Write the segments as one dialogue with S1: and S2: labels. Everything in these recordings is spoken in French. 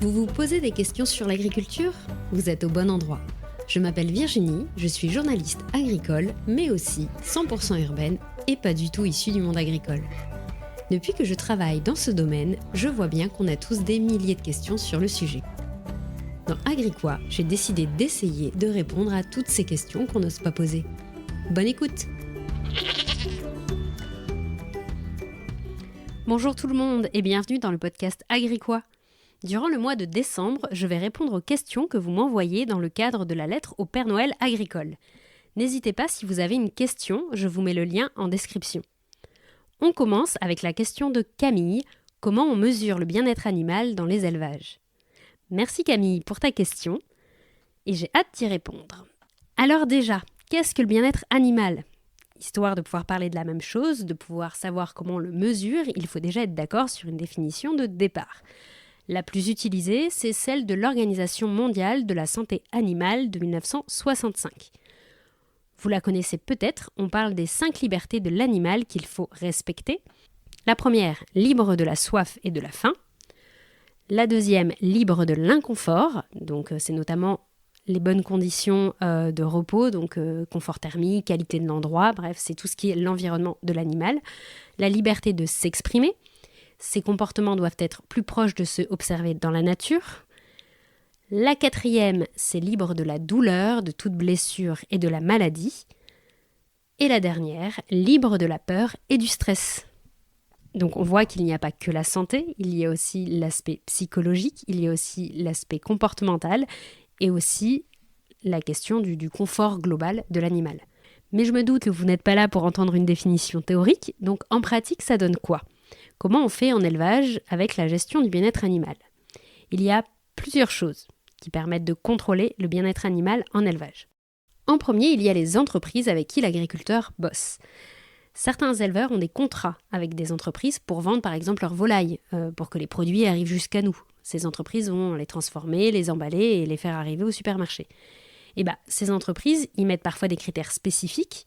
S1: Vous vous posez des questions sur l'agriculture ? Vous êtes au bon endroit. Je m'appelle Virginie, je suis journaliste agricole, mais aussi 100% urbaine et pas du tout issue du monde agricole. Depuis que je travaille dans ce domaine, je vois bien qu'on a tous des milliers de questions sur le sujet. Dans Agriquois, j'ai décidé d'essayer de répondre à toutes ces questions qu'on n'ose pas poser. Bonne écoute! Bonjour tout le monde et bienvenue dans le podcast Agriquois. Durant le mois de décembre, je vais répondre aux questions que vous m'envoyez dans le cadre de la lettre au Père Noël agricole. N'hésitez pas si vous avez une question, je vous mets le lien en description. On commence avec la question de Camille, comment on mesure le bien-être animal dans les élevages ? Merci Camille pour ta question et j'ai hâte d'y répondre. Alors déjà, qu'est-ce que le bien-être animal ? Histoire de pouvoir parler de la même chose, de pouvoir savoir comment on le mesure, il faut déjà être d'accord sur une définition de départ. La plus utilisée, c'est celle de l'Organisation mondiale de la santé animale de 1965. Vous la connaissez peut-être, on parle des 5 libertés de l'animal qu'il faut respecter. La première, libre de la soif et de la faim. La deuxième, libre de l'inconfort, donc c'est notamment les bonnes conditions de repos, donc confort thermique, qualité de l'endroit, bref, c'est tout ce qui est l'environnement de l'animal. La liberté de s'exprimer. Ces comportements doivent être plus proches de ceux observés dans la nature. La quatrième, c'est libre de la douleur, de toute blessure et de la maladie. Et la dernière, libre de la peur et du stress. Donc on voit qu'il n'y a pas que la santé, il y a aussi l'aspect psychologique, il y a aussi l'aspect comportemental et aussi la question du confort global de l'animal. Mais je me doute que vous n'êtes pas là pour entendre une définition théorique, donc en pratique ça donne quoi ? Comment on fait en élevage avec la gestion du bien-être animal ? Il y a plusieurs choses qui permettent de contrôler le bien-être animal en élevage. En premier, il y a les entreprises avec qui l'agriculteur bosse. Certains éleveurs ont des contrats avec des entreprises pour vendre par exemple leurs volailles, pour que les produits arrivent jusqu'à nous. Ces entreprises vont les transformer, les emballer et les faire arriver au supermarché. Et ces entreprises, ils mettent parfois des critères spécifiques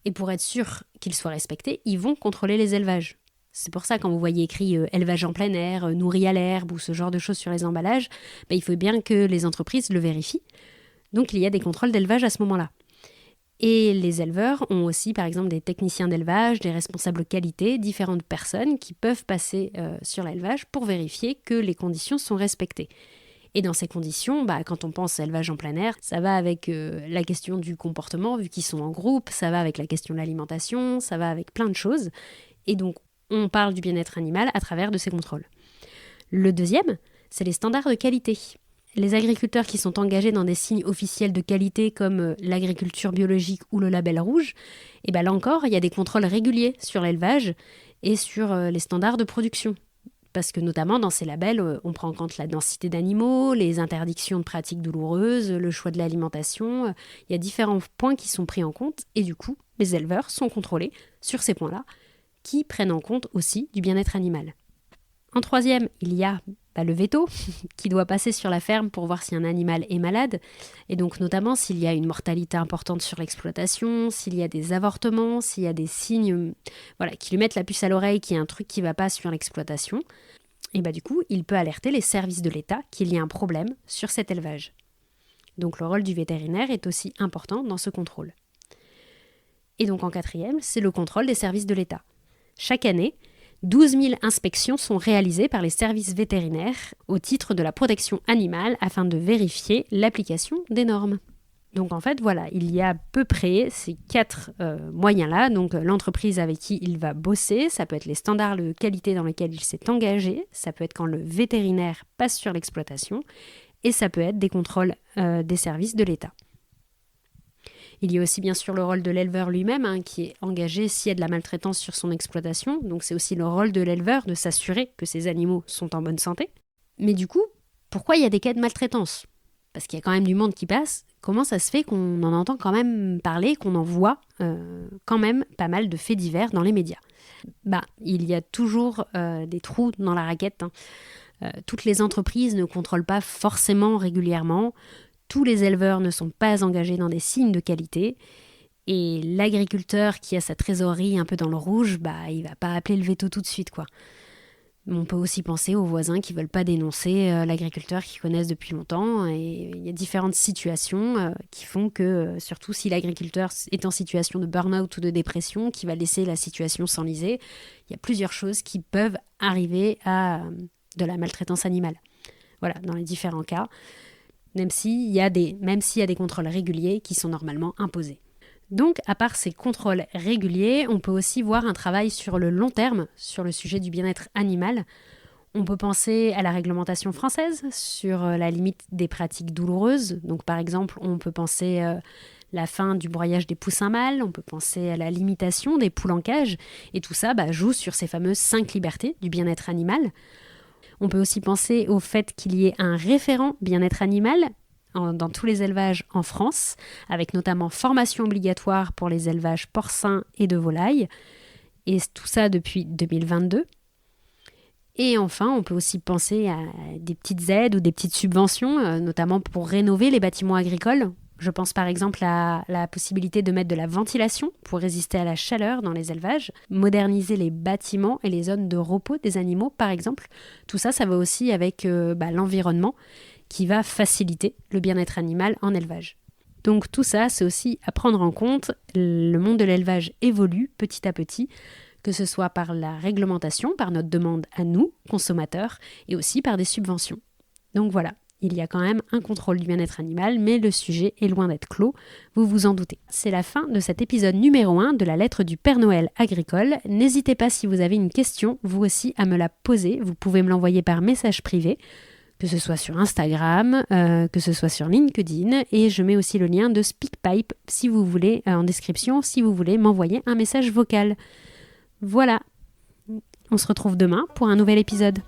S1: et pour être sûr qu'ils soient respectés, ils vont contrôler les élevages. C'est pour ça quand vous voyez écrit élevage en plein air, nourri à l'herbe ou ce genre de choses sur les emballages, il faut bien que les entreprises le vérifient. Donc il y a des contrôles d'élevage à ce moment-là. Et les éleveurs ont aussi par exemple des techniciens d'élevage, des responsables qualité, différentes personnes qui peuvent passer sur l'élevage pour vérifier que les conditions sont respectées. Et dans ces conditions, quand on pense à élevage en plein air, ça va avec la question du comportement, vu qu'ils sont en groupe, ça va avec la question de l'alimentation, ça va avec plein de choses. Et donc, on parle du bien-être animal à travers de ces contrôles. Le deuxième, c'est les standards de qualité. Les agriculteurs qui sont engagés dans des signes officiels de qualité comme l'agriculture biologique ou le label rouge, là encore, il y a des contrôles réguliers sur l'élevage et sur les standards de production. Parce que notamment dans ces labels, on prend en compte la densité d'animaux, les interdictions de pratiques douloureuses, le choix de l'alimentation. Il y a différents points qui sont pris en compte et du coup, les éleveurs sont contrôlés sur ces points-là qui prennent en compte aussi du bien-être animal. En troisième, il y a le veto qui doit passer sur la ferme pour voir si un animal est malade et donc notamment s'il y a une mortalité importante sur l'exploitation, s'il y a des avortements, s'il y a des signes qui lui mettent la puce à l'oreille qu'il y a un truc qui ne va pas sur l'exploitation. Et du coup, il peut alerter les services de l'État qu'il y a un problème sur cet élevage. Donc le rôle du vétérinaire est aussi important dans ce contrôle. Et donc en quatrième, c'est le contrôle des services de l'État. Chaque année, 12 000 inspections sont réalisées par les services vétérinaires au titre de la protection animale afin de vérifier l'application des normes. Donc en fait, il y a à peu près ces 4 moyens-là. Donc l'entreprise avec qui il va bosser, ça peut être les standards de qualité dans lesquels il s'est engagé, ça peut être quand le vétérinaire passe sur l'exploitation et ça peut être des contrôles des services de l'État. Il y a aussi bien sûr le rôle de l'éleveur lui-même qui est engagé s'il y a de la maltraitance sur son exploitation. Donc c'est aussi le rôle de l'éleveur de s'assurer que ses animaux sont en bonne santé. Mais du coup, pourquoi il y a des cas de maltraitance ? Parce qu'il y a quand même du monde qui passe. Comment ça se fait qu'on en entend quand même parler, qu'on en voit quand même pas mal de faits divers dans les médias ? Il y a toujours des trous dans la raquette. Toutes les entreprises ne contrôlent pas forcément régulièrement. Tous les éleveurs ne sont pas engagés dans des signes de qualité et l'agriculteur qui a sa trésorerie un peu dans le rouge, il va pas appeler le veto tout de suite, quoi. On peut aussi penser aux voisins qui ne veulent pas dénoncer l'agriculteur qu'ils connaissent depuis longtemps. Et il y a différentes situations qui font que, surtout si l'agriculteur est en situation de burn-out ou de dépression, qui va laisser la situation s'enliser, il y a plusieurs choses qui peuvent arriver à de la maltraitance animale. Voilà, dans les différents cas, même s'il y a des contrôles réguliers qui sont normalement imposés. Donc, à part ces contrôles réguliers, on peut aussi voir un travail sur le long terme, sur le sujet du bien-être animal. On peut penser à la réglementation française, sur la limite des pratiques douloureuses. Donc, par exemple, on peut penser la fin du broyage des poussins mâles, on peut penser à la limitation des poules en cage, et tout ça joue sur ces fameuses 5 libertés du bien-être animal. On peut aussi penser au fait qu'il y ait un référent bien-être animal dans tous les élevages en France, avec notamment formation obligatoire pour les élevages porcins et de volailles, et tout ça depuis 2022. Et enfin, on peut aussi penser à des petites aides ou des petites subventions, notamment pour rénover les bâtiments agricoles. Je pense par exemple à la possibilité de mettre de la ventilation pour résister à la chaleur dans les élevages, moderniser les bâtiments et les zones de repos des animaux par exemple. Tout ça, ça va aussi avec l'environnement qui va faciliter le bien-être animal en élevage. Donc tout ça, c'est aussi à prendre en compte. Le monde de l'élevage évolue petit à petit, que ce soit par la réglementation, par notre demande à nous, consommateurs, et aussi par des subventions. Donc voilà, il y a quand même un contrôle du bien-être animal, mais le sujet est loin d'être clos, vous vous en doutez. C'est la fin de cet épisode numéro 1 de la lettre du Père Noël agricole. N'hésitez pas si vous avez une question, vous aussi, à me la poser. Vous pouvez me l'envoyer par message privé, que ce soit sur Instagram, que ce soit sur LinkedIn, et je mets aussi le lien de SpeakPipe si vous voulez, en description, si vous voulez m'envoyer un message vocal. Voilà, on se retrouve demain pour un nouvel épisode.